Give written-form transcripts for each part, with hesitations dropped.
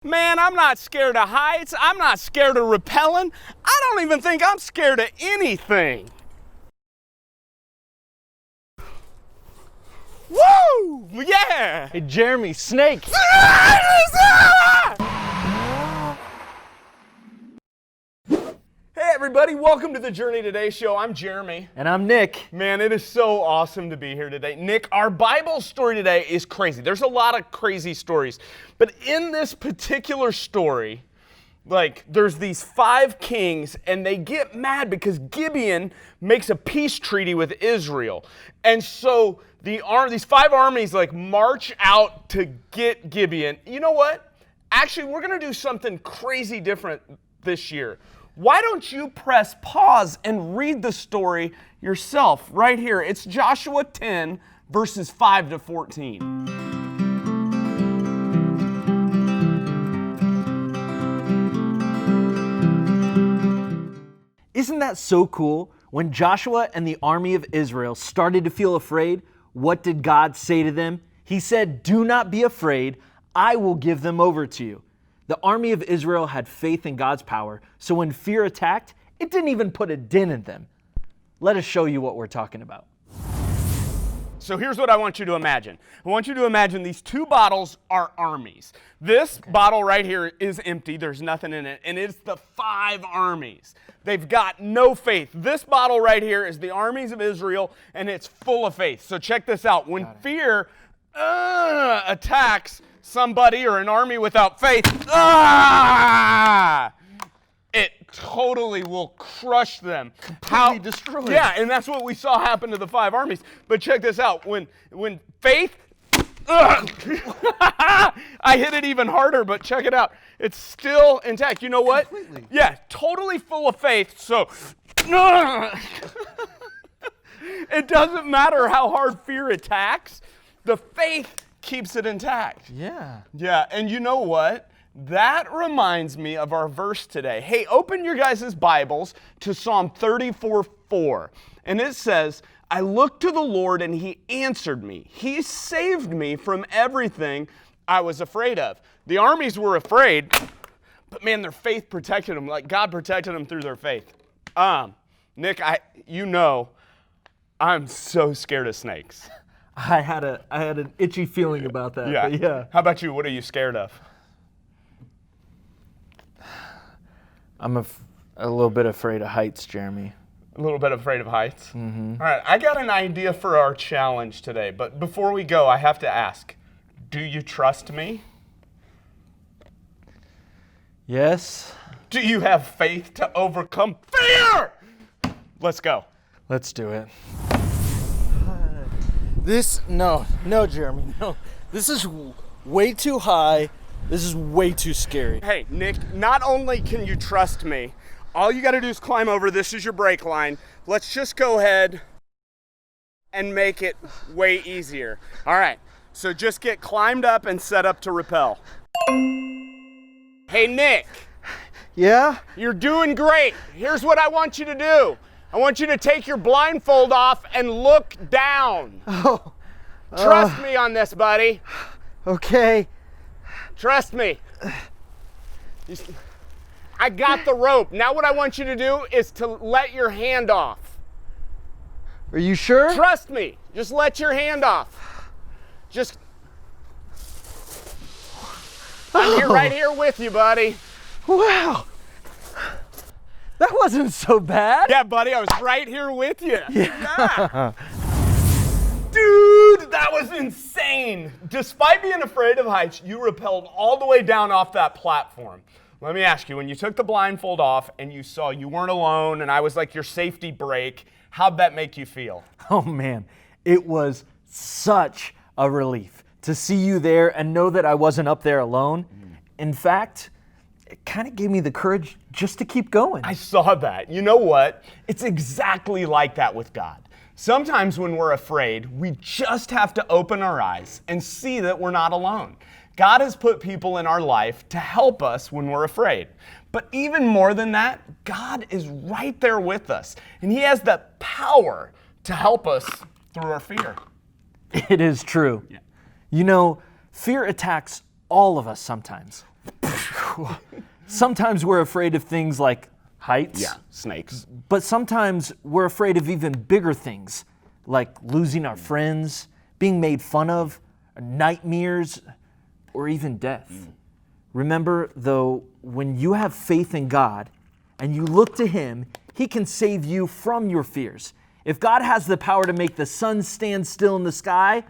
Man, I'm not scared of heights. I'm not scared of rappelling. I don't even think I'm scared of anything. Woo! Yeah! Hey, Jeremy, snake! Hey everybody, welcome to the Journey Today show. I'm Jeremy. And I'm Nick. Man, it is so awesome to be here today. Nick, our Bible story today is crazy. There's a lot of crazy stories. But in this particular story, there's these 5 kings, and they get mad because Gibeon makes a peace treaty with Israel. And so these 5 armies march out to get Gibeon. You know what? Actually, we're going to do something crazy different this year. Why don't you press pause and read the story yourself right here? It's Joshua 10, verses 5 to 14. Isn't that so cool? When Joshua and the army of Israel started to feel afraid, what did God say to them? He said, "Do not be afraid. I will give them over to you." The army of Israel had faith in God's power, so when fear attacked, it didn't even put a dent in them. Let us show you what we're talking about. So here's what I want you to imagine. I want you to imagine these 2 bottles are armies. This bottle right here is empty. There's nothing in it. And it's the 5 armies. They've got no faith. This bottle right here is the armies of Israel, and it's full of faith. So check this out. When fear attacks somebody or an army without faith, it totally will crush them. Completely destroyed. Yeah, and that's what we saw happen to the 5 armies. But check this out. When faith, I hit it even harder, but check it out. It's still intact. You know what? Completely. Yeah, totally full of faith. So, it doesn't matter how hard fear attacks. The faith keeps it intact. Yeah. Yeah, and you know what? That reminds me of our verse today. Hey, open your guys' Bibles to Psalm 34:4. And it says, "I looked to the Lord and He answered me. He saved me from everything I was afraid of." The armies were afraid, but man, their faith protected them. God protected them through their faith. Nick, I'm so scared of snakes. I had an itchy feeling about that. Yeah. But yeah. How about you? What are you scared of? I'm a little bit afraid of heights, Jeremy. A little bit afraid of heights? Mm-hmm. All right, I got an idea for our challenge today, but before we go, I have to ask, do you trust me? Yes. Do you have faith to overcome fear? Let's go. Let's do it. No, Jeremy, no. This is way too high. This is way too scary. Hey, Nick, not only can you trust me, all you got to do is climb over. This is your brake line. Let's just go ahead and make it way easier. All right, so just get climbed up and set up to rappel. Hey, Nick. Yeah? You're doing great. Here's what I want you to do. I want you to take your blindfold off and look down. Oh. Trust me on this, buddy. Okay. Trust me. I got the rope. Now what I want you to do is to let your hand off. Are you sure? Trust me. Just let your hand off. I'm here, right here with you, buddy. Wow. That wasn't so bad. Yeah, buddy, I was right here with you. Yeah. Dude, that was insane. Despite being afraid of heights, you rappelled all the way down off that platform. Let me ask you, when you took the blindfold off and you saw you weren't alone and I was like your safety brake, how'd that make you feel? Oh man, it was such a relief to see you there and know that I wasn't up there alone. In fact, it kind of gave me the courage just to keep going. I saw that. You know what? It's exactly like that with God. Sometimes when we're afraid, we just have to open our eyes and see that we're not alone. God has put people in our life to help us when we're afraid. But even more than that, God is right there with us. And He has the power to help us through our fear. It is true. Yeah. You know, fear attacks all of us sometimes. Sometimes we're afraid of things like heights. Yeah, snakes. But sometimes we're afraid of even bigger things, like losing our friends, being made fun of, nightmares, or even death. Remember, though, when you have faith in God and you look to Him, He can save you from your fears. If God has the power to make the sun stand still in the sky,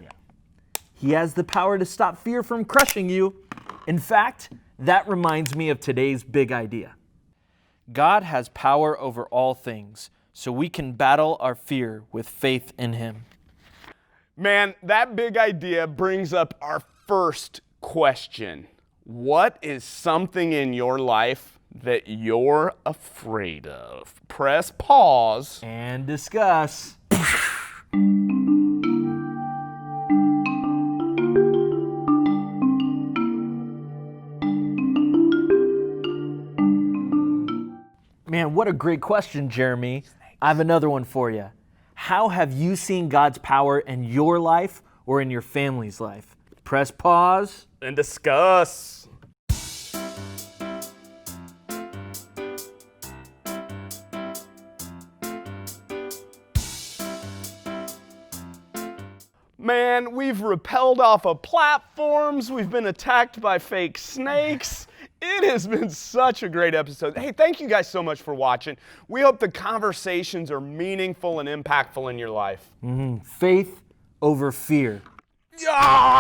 He has the power to stop fear from crushing you. In fact, that reminds me of today's big idea. God has power over all things, so we can battle our fear with faith in Him. Man, that big idea brings up our first question. What is something in your life that you're afraid of? Press pause. And discuss. Man, what a great question, Jeremy. I have another one for you. How have you seen God's power in your life or in your family's life? Press pause. And discuss. Man, we've rappelled off of platforms. We've been attacked by fake snakes. It has been such a great episode. Hey, thank you guys so much for watching. We hope the conversations are meaningful and impactful in your life. Faith over fear. Yeah!